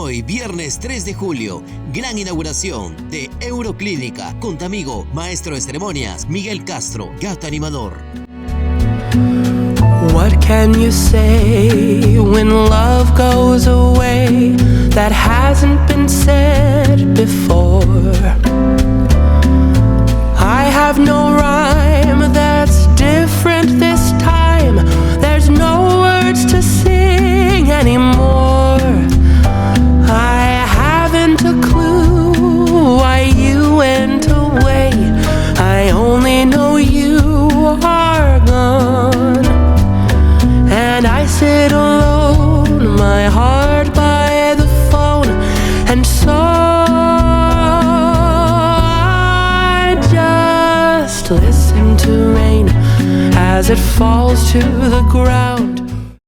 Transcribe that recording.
Hoy, viernes 3 de julio, gran inauguración de Euroclínica con tu amigo, maestro de ceremonias, Miguel Castro, Gato animador. What can you say when love goes away that hasn't been said before? I have no rhyme that's different this time. There's no words to sing anymore. I haven't a clue why you went away. I only know you are gone. And I sit alone, my heart by the phone. And so I just listen to rain as it falls to the ground.